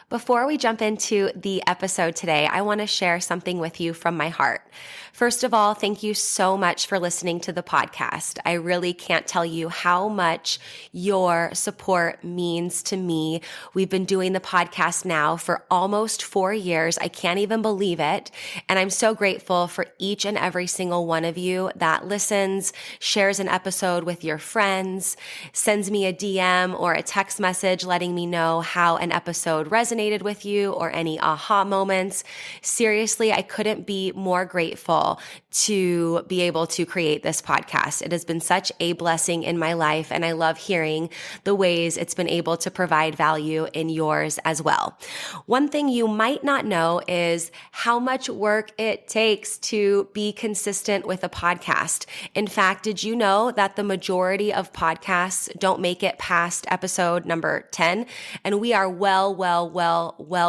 Before we jump into the episode today, I want to share something with you from my heart. First of all, thank you so much for listening to the podcast. I really can't tell you how much your support means to me. We've been doing the podcast now for almost 4 years. I can't even believe it. And I'm so grateful for each and every single one of you that listens, shares an episode with your friends, sends me a DM or a text message letting me know how an episode resonated with you or any aha moments. Seriously, I couldn't be more grateful to be able to create this podcast. It has been such a blessing in my life, and I love hearing the ways it's been able to provide value in yours as well. One thing you might not know is how much work it takes to be consistent with a podcast. In fact, did you know that the majority of podcasts don't make it past episode number 10? And we are well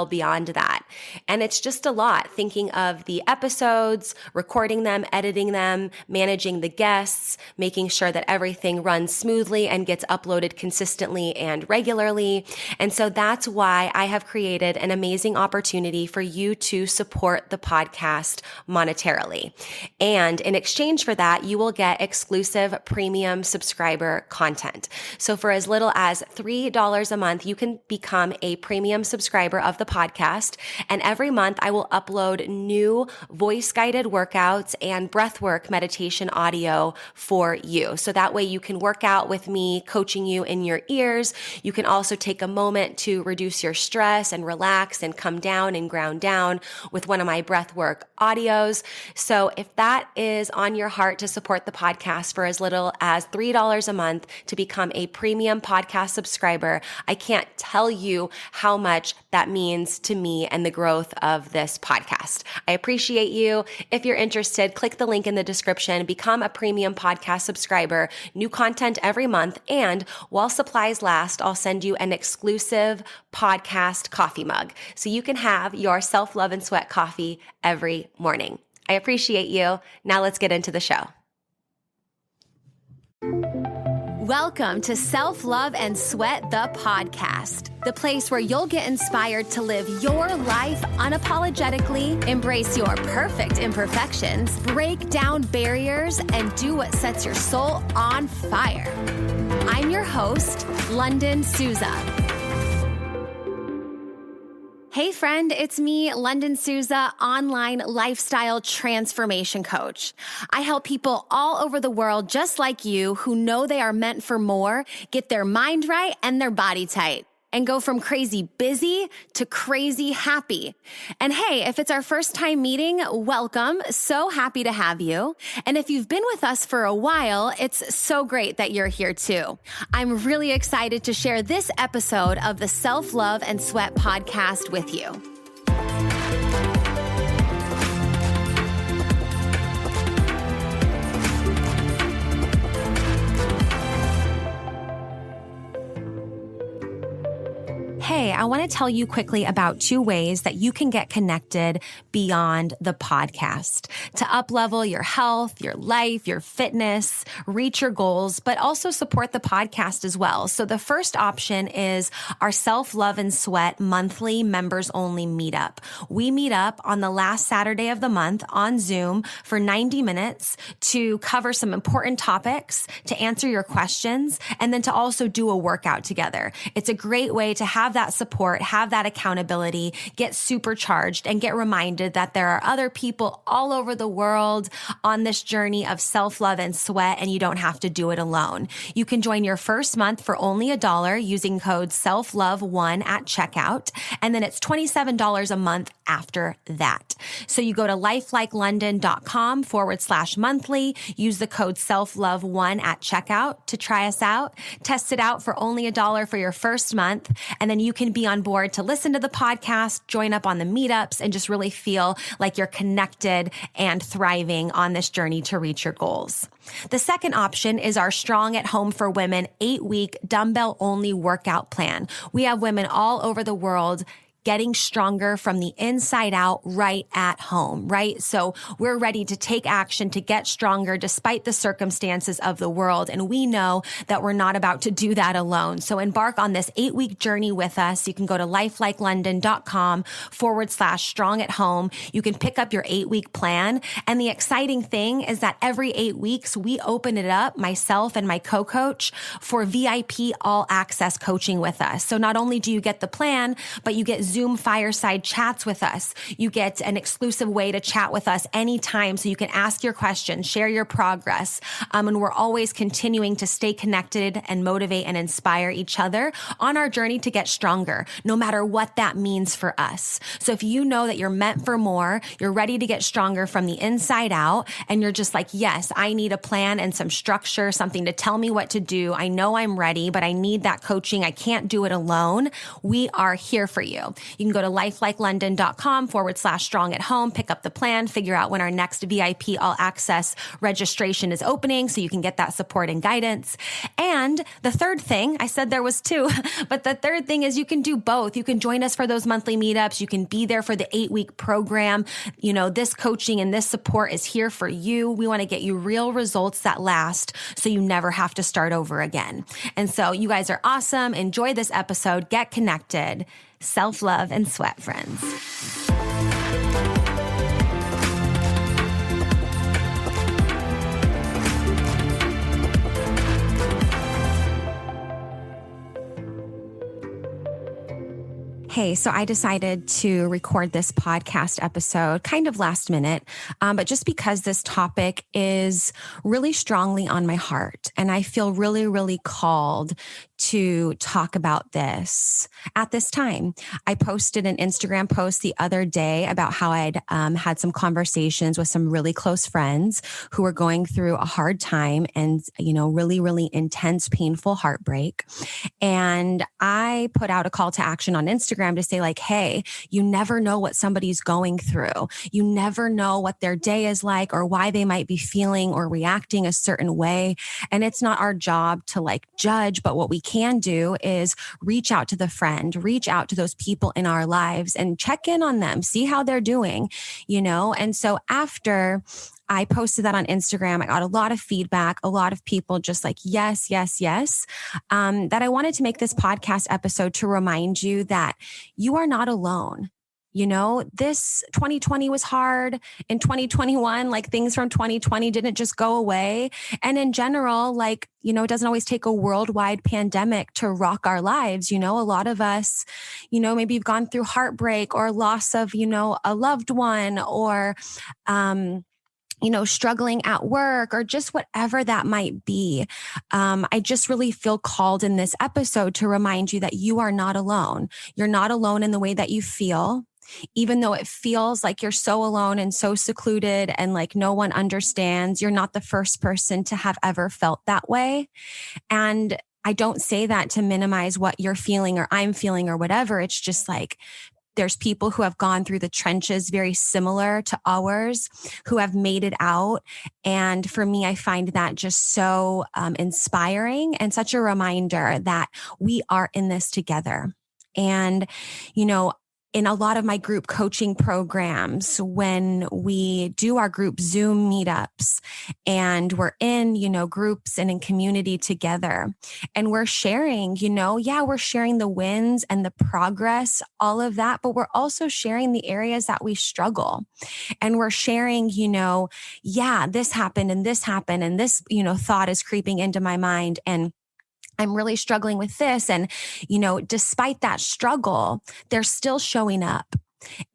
beyond that. And it's just a lot thinking of the episodes, recording them, editing them, managing the guests, making sure that everything runs smoothly and gets uploaded consistently and regularly. And so that's why I have created an amazing opportunity for you to support the podcast monetarily. And in exchange for that, you will get exclusive premium subscriber content. So for as little as $3 a month, you can become a premium subscriber of the podcast. And every month I will upload new voice-guided workouts and breathwork meditation audio for you. So that way you can work out with me, coaching you in your ears. You can also take a moment to reduce your stress and relax and come down and ground down with one of my breathwork audios. So if that is on your heart to support the podcast for as little as $3 a month to become a premium podcast subscriber, I can't tell you how much that means to me and the growth of this podcast. I appreciate you. If you're interested, click the link in the description, become a premium podcast subscriber, new content every month, and while supplies last, I'll send you an exclusive podcast coffee mug so you can have your self-love and sweat coffee every morning. I appreciate you. Now let's get into the show. Welcome to Self-Love and Sweat, the podcast, the place where you'll get inspired to live your life unapologetically, embrace your perfect imperfections, break down barriers, and do what sets your soul on fire. I'm your host, Lunden Souza. Hey friend, it's me, Lunden Souza, online lifestyle transformation coach. I help people all over the world just like you who know they are meant for more, get their mind right and their body tight, and go from crazy busy to crazy happy. And hey, if it's our first time meeting, welcome. So happy to have you. And if you've been with us for a while, it's so great that you're here too. I'm really excited to share this episode of the Self-Love and Sweat podcast with you. Hey, I want to tell you quickly about 2 ways that you can get connected beyond the podcast to uplevel your health, your life, your fitness, reach your goals, but also support the podcast as well. So the first option is our Self-Love and Sweat monthly members only meetup. We meet up on the last Saturday of the month on Zoom for 90 minutes to cover some important topics, to answer your questions, and then to also do a workout together. It's a great way to have that support, have that accountability, get supercharged, and get reminded that there are other people all over the world on this journey of self-love and sweat, and you don't have to do it alone. You can join your first month for only $1 using code SELFLOVE1 at checkout, and then it's $27 a month after that. So you go to lifelikeLondon.com/monthly, use the code SELFLOVE1 at checkout to try us out, test it out for only $1 for your first month, and then you can be on board to listen to the podcast, join up on the meetups, and just really feel like you're connected and thriving on this journey to reach your goals. The second option is our Strong at Home for Women 8-week dumbbell-only workout plan. We have women all over the world getting stronger from the inside out right at home, right? So we're ready to take action to get stronger despite the circumstances of the world. And we know that we're not about to do that alone. So embark on this 8-week journey with us. You can go to lifelikeLondon.com/strong at home. You can pick up your 8-week plan. And the exciting thing is that every 8 weeks, we open it up, myself and my co-coach, for VIP all access coaching with us. So not only do you get the plan, but you get Zoom fireside chats with us. You get an exclusive way to chat with us anytime so you can ask your questions, share your progress. And we're always continuing to stay connected and motivate and inspire each other on our journey to get stronger, no matter what that means for us. So if you know that you're meant for more, you're ready to get stronger from the inside out, and you're just like, yes, I need a plan and some structure, something to tell me what to do. I know I'm ready, but I need that coaching. I can't do it alone. We are here for you. You can go to lifelikeLondon.com/strong at home, pick up the plan, figure out when our next VIP all access registration is opening so you can get that support and guidance. And the third thing, I said there was two, but the third thing is you can do both. You can join us for those monthly meetups. You can be there for the 8-week program. You know, this coaching and this support is here for you. We want to get you real results that last so you never have to start over again. And so you guys are awesome. Enjoy this episode. Get connected. Self-love and sweat, friends. Hey, so I decided to record this podcast episode kind of last minute, but just because this topic is really strongly on my heart and I feel really, really called to talk about this at this time. I posted an Instagram post the other day about how I'd had some conversations with some really close friends who were going through a hard time and, you know, really, really intense, painful heartbreak. And I put out a call to action on Instagram to say like, hey, you never know what somebody's going through. You never know what their day is like or why they might be feeling or reacting a certain way. And it's not our job to like judge, but what we can do is reach out to the friend, reach out to those people in our lives and check in on them, see how they're doing, you know? And so after I posted that on Instagram, I got a lot of feedback, a lot of people just like, yes, yes, yes, that I wanted to make this podcast episode to remind you that you are not alone. You know, this 2020 was hard. In 2021, like things from 2020 didn't just go away. And in general, like, you know, it doesn't always take a worldwide pandemic to rock our lives. You know, a lot of us, you know, maybe you've gone through heartbreak or loss of, you know, a loved one or, you know, struggling at work or just whatever that might be. I just really feel called in this episode to remind you that you are not alone. You're not alone in the way that you feel. Even though it feels like you're so alone and so secluded and like no one understands, you're not the first person to have ever felt that way. And I don't say that to minimize what you're feeling or I'm feeling or whatever. It's just like, there's people who have gone through the trenches very similar to ours who have made it out. And for me, I find that just so inspiring and such a reminder that we are in this together. And, you know, in a lot of my group coaching programs, when we do our group Zoom meetups and we're in, you know, groups and in community together and we're sharing, you know, yeah, we're sharing the wins and the progress, all of that, but we're also sharing the areas that we struggle. And we're sharing, you know, yeah, this happened and this, you know, thought is creeping into my mind and I'm really struggling with this. And, you know, despite that struggle, they're still showing up.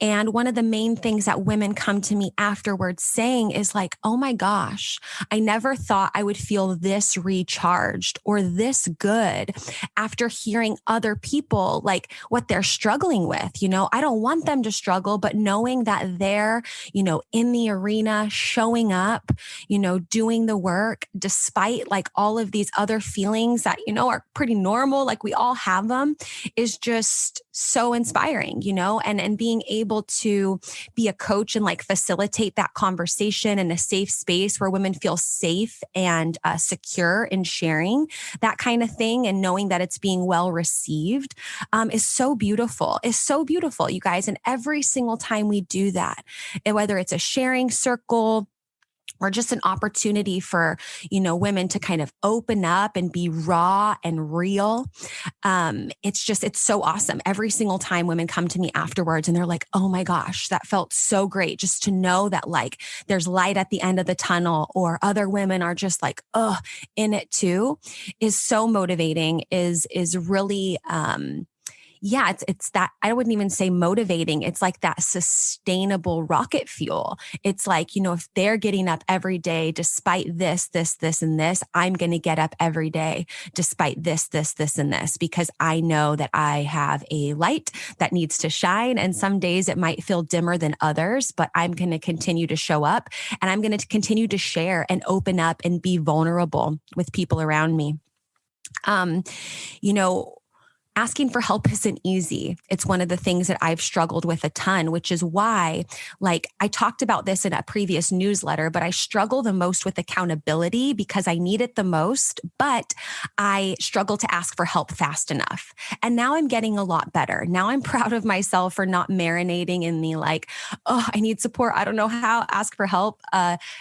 And one of the main things that women come to me afterwards saying is like, oh my gosh, I never thought I would feel this recharged or this good after hearing other people, like what they're struggling with. You know, I don't want them to struggle, but knowing that they're, you know, in the arena, showing up, you know, doing the work, despite like all of these other feelings that, you know, are pretty normal, like we all have them, is just so inspiring, you know, and being being able to be a coach and like facilitate that conversation in a safe space where women feel safe and secure in sharing that kind of thing and knowing that it's being well received is so beautiful. Is so beautiful, you guys. And every single time we do that, and whether it's a sharing circle, or just an opportunity for, women to kind of open up and be raw and real. It's so awesome. Every single time women come to me afterwards and they're like, oh my gosh, that felt so great. Just to know that like there's light at the end of the tunnel, or other women are just like, oh, in it too, is so motivating, is really, it's that, I wouldn't even say motivating. It's like that sustainable rocket fuel. It's like, if they're getting up every day, despite this, and this, I'm going to get up every day despite this, and this, because I know that I have a light that needs to shine. And some days it might feel dimmer than others, but I'm going to continue to show up, and I'm going to continue to share and open up and be vulnerable with people around me. Asking for help isn't easy. It's one of the things that I've struggled with a ton, which is why, like, I talked about this in a previous newsletter, but I struggle the most with accountability because I need it the most, but I struggle to ask for help fast enough. And now I'm getting a lot better. Now I'm proud of myself for not marinating in the like, oh, I need support, I don't know how, ask for help,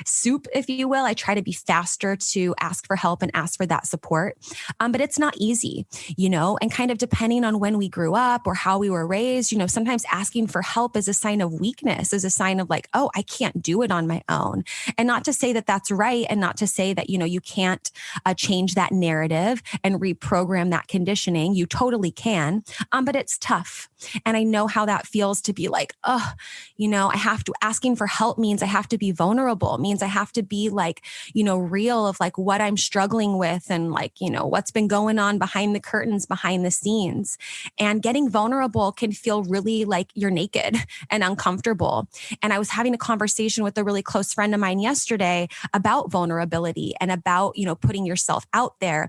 soup, if you will. I try to be faster to ask for help and ask for that support. But it's not easy, and kind of depending on when we grew up or how we were raised, sometimes asking for help is a sign of weakness, is a sign of like, oh, I can't do it on my own. And not to say that that's right. And not to say that, you can't change that narrative and reprogram that conditioning. You totally can. But it's tough. And I know how that feels to be like, oh, I have to, asking for help means I have to be vulnerable, means I have to be like, real of like what I'm struggling with and like, what's been going on behind the curtains, behind the scenes. And getting vulnerable can feel really like you're naked and uncomfortable. And I was having a conversation with a really close friend of mine yesterday about vulnerability and about, putting yourself out there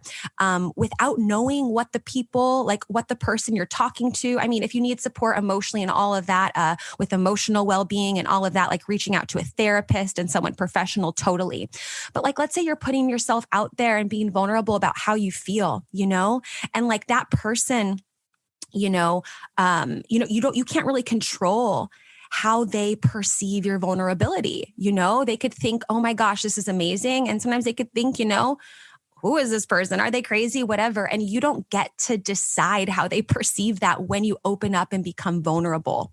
without knowing what the people, like what the person you're talking to. I mean, if you need support emotionally and all of that, with emotional well-being and all of that, like reaching out to a therapist and someone professional, totally. But like, let's say you're putting yourself out there and being vulnerable about how you feel, and like that person, you can't really control how they perceive your vulnerability. They could think, oh my gosh, this is amazing. And sometimes they could think, who is this person? Are they crazy? Whatever. And you don't get to decide how they perceive that when you open up and become vulnerable,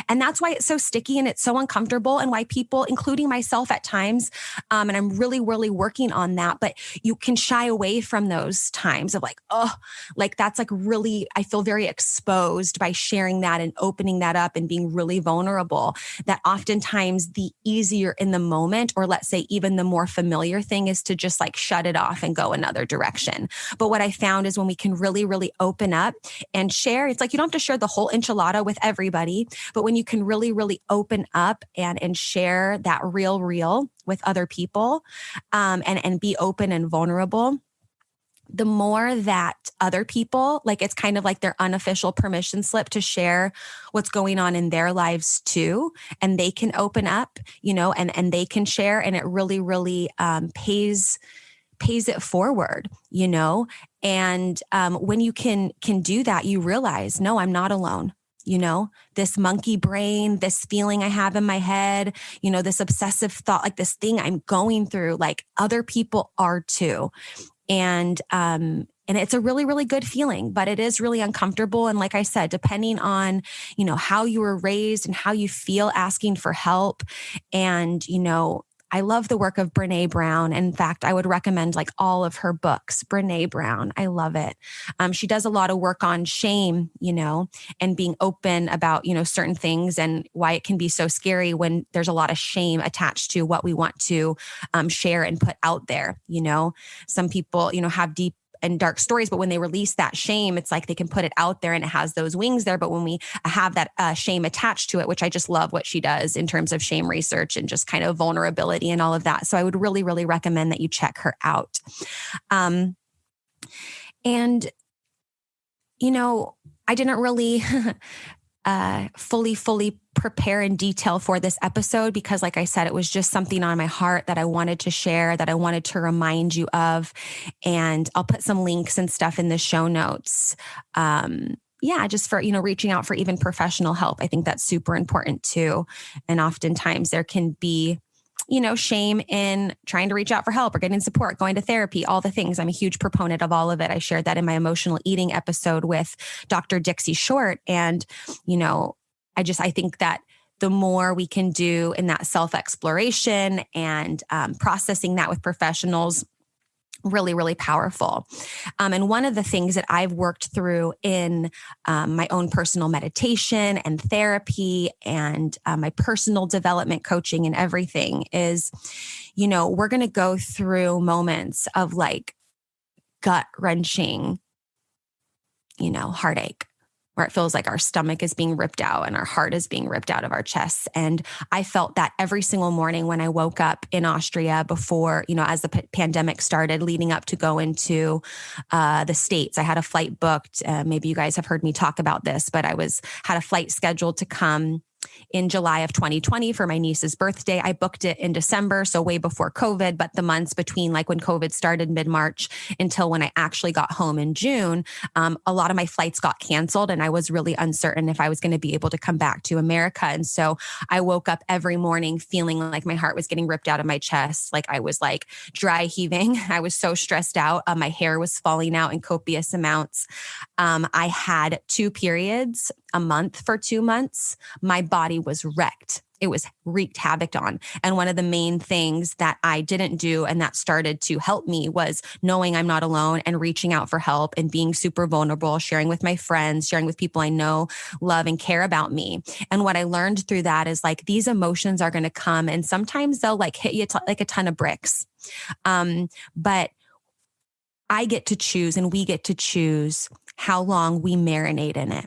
And that's why it's so sticky and it's so uncomfortable, and why people, including myself at times, and I'm really, really working on that, but you can shy away from those times of like, oh, like that's like really, I feel very exposed by sharing that and opening that up and being really vulnerable, that oftentimes the easier in the moment, or let's say even the more familiar thing, is to just like shut it off and go another direction. But what I found is when we can really, really open up and share, it's like you don't have to share the whole enchilada with everybody, but when you can really, really open up and share that real with other people, and be open and vulnerable, the more that other people, like it's kind of like their unofficial permission slip to share what's going on in their lives too. And they can open up, and they can share, and it really, really pays it forward, and when you can do that, you realize, no, I'm not alone. This monkey brain, this feeling I have in my head, this obsessive thought, like this thing I'm going through, like other people are too. And it's a really, really good feeling, but it is really uncomfortable. And like I said, depending on, how you were raised and how you feel asking for help. And, I love the work of Brene Brown. In fact, I would recommend like all of her books. Brene Brown, I love it. She does a lot of work on shame, and being open about, certain things and why it can be so scary when there's a lot of shame attached to what we want to share and put out there. Some people, have deep and dark stories, but when they release that shame, it's like they can put it out there and it has those wings there. But when we have that shame attached to it, which I just love what she does in terms of shame research and just kind of vulnerability and all of that. So I would really, really recommend that you check her out. And, I didn't really fully prepare in detail for this episode because, like I said, it was just something on my heart that I wanted to share, that I wanted to remind you of. And I'll put some links and stuff in the show notes. Just for, reaching out for even professional help. I think that's super important too. And oftentimes there can be, shame in trying to reach out for help or getting support, going to therapy, all the things. I'm a huge proponent of all of it. I shared that in my emotional eating episode with Dr. Dixie Short. And, I think that the more we can do in that self-exploration and processing that with professionals, really, really powerful. And one of the things that I've worked through in my own personal meditation and therapy and my personal development coaching and everything is, we're going to go through moments of like gut wrenching, heartache, where it feels like our stomach is being ripped out and our heart is being ripped out of our chests. And I felt that every single morning when I woke up in Austria before, as the pandemic started, leading up to go into the States. I had a flight booked. Maybe you guys have heard me talk about this, but had a flight scheduled to come in July of 2020 for my niece's birthday. I booked it in December, so way before COVID, but the months between like when COVID started mid-March until when I actually got home in June, a lot of my flights got canceled and I was really uncertain if I was going to be able to come back to America. And so I woke up every morning feeling like my heart was getting ripped out of my chest. Like I was like dry heaving. I was so stressed out. My hair was falling out in copious amounts. I had 2 periods a month for 2 months. My body was wrecked. It was wreaked havoc on. And one of the main things that I didn't do and that started to help me was knowing I'm not alone and reaching out for help and being super vulnerable, sharing with my friends, sharing with people I know, love, and care about me. And what I learned through that is like these emotions are going to come and sometimes they'll like hit you like a ton of bricks. But I get to choose and we get to choose how long we marinate in it.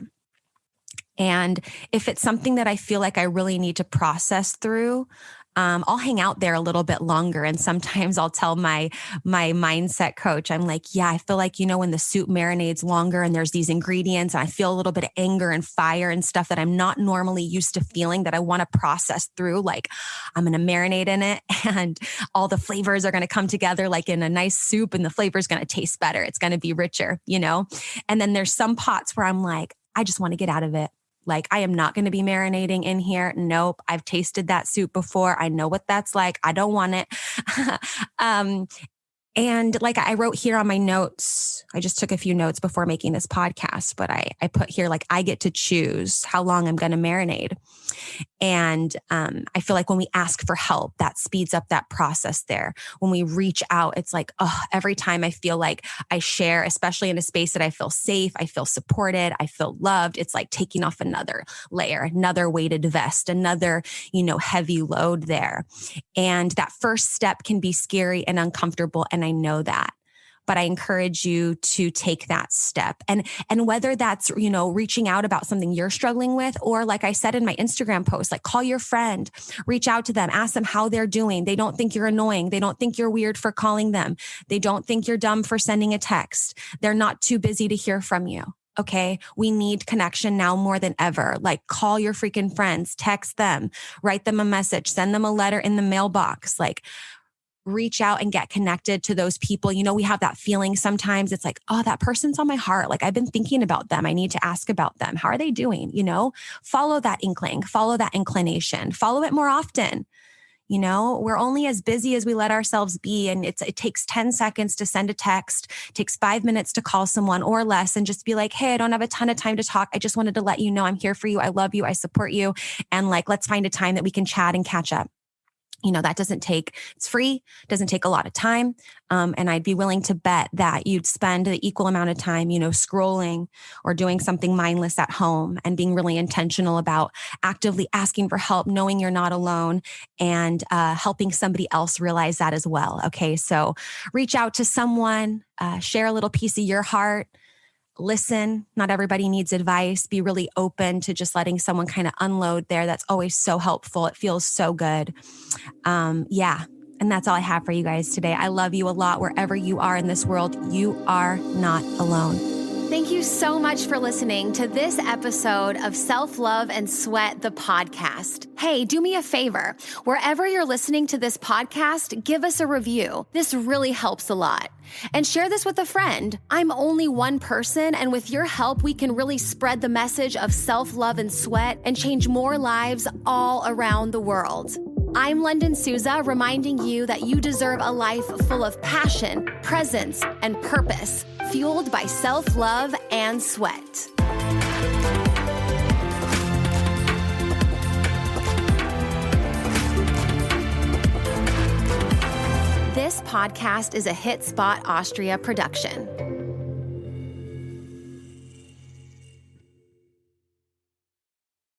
And if it's something that I feel like I really need to process through, I'll hang out there a little bit longer. And sometimes I'll tell my mindset coach, I'm like, yeah, I feel like, when the soup marinates longer and there's these ingredients and I feel a little bit of anger and fire and stuff that I'm not normally used to feeling that I want to process through, like I'm going to marinate in it and all the flavors are going to come together like in a nice soup and the flavor is going to taste better. It's going to be richer, And then there's some pots where I'm like, I just want to get out of it. Like, I am not going to be marinating in here. Nope. I've tasted that soup before. I know what that's like. I don't want it. And like I wrote here on my notes, I just took a few notes before making this podcast, but I put here, like, I get to choose how long I'm going to marinate. And I feel like when we ask for help, that speeds up that process there. When we reach out, it's like, every time I feel like I share, especially in a space that I feel safe, I feel supported, I feel loved, it's like taking off another layer, another weighted vest, another, heavy load there. And that first step can be scary and uncomfortable. And I know that. But I encourage you to take that step. And whether that's, reaching out about something you're struggling with, or like I said in my Instagram post, like call your friend, reach out to them, ask them how they're doing. They don't think you're annoying. They don't think you're weird for calling them. They don't think you're dumb for sending a text. They're not too busy to hear from you. Okay. We need connection now more than ever. Like call your freaking friends, text them, write them a message, send them a letter in the mailbox. Like reach out and get connected to those people. We have that feeling sometimes. It's like, that person's on my heart. Like I've been thinking about them. I need to ask about them. How are they doing? Follow that inkling, follow that inclination, follow it more often. We're only as busy as we let ourselves be. And it takes 10 seconds to send a text, takes 5 minutes to call someone or less and just be like, hey, I don't have a ton of time to talk. I just wanted to let you know I'm here for you. I love you. I support you. And like, let's find a time that we can chat and catch up. It's free, doesn't take a lot of time. And I'd be willing to bet that you'd spend the equal amount of time, scrolling or doing something mindless at home and being really intentional about actively asking for help, knowing you're not alone and helping somebody else realize that as well. Okay. So reach out to someone, share a little piece of your heart. Listen, not everybody needs advice. Be really open to just letting someone kind of unload there. That's always so helpful. It feels so good. Yeah. And that's all I have for you guys today. I love you a lot. Wherever you are in this world, you are not alone. Thank you so much for listening to this episode of Self-Love and Sweat, the podcast. Hey, do me a favor. Wherever you're listening to this podcast, give us a review. This really helps a lot. And share this with a friend. I'm only one person, and with your help, we can really spread the message of self-love and sweat and change more lives all around the world. I'm Lunden Souza, reminding you that you deserve a life full of passion, presence, and purpose, fueled by self-love and sweat. This podcast is a Hit Spot Austria production.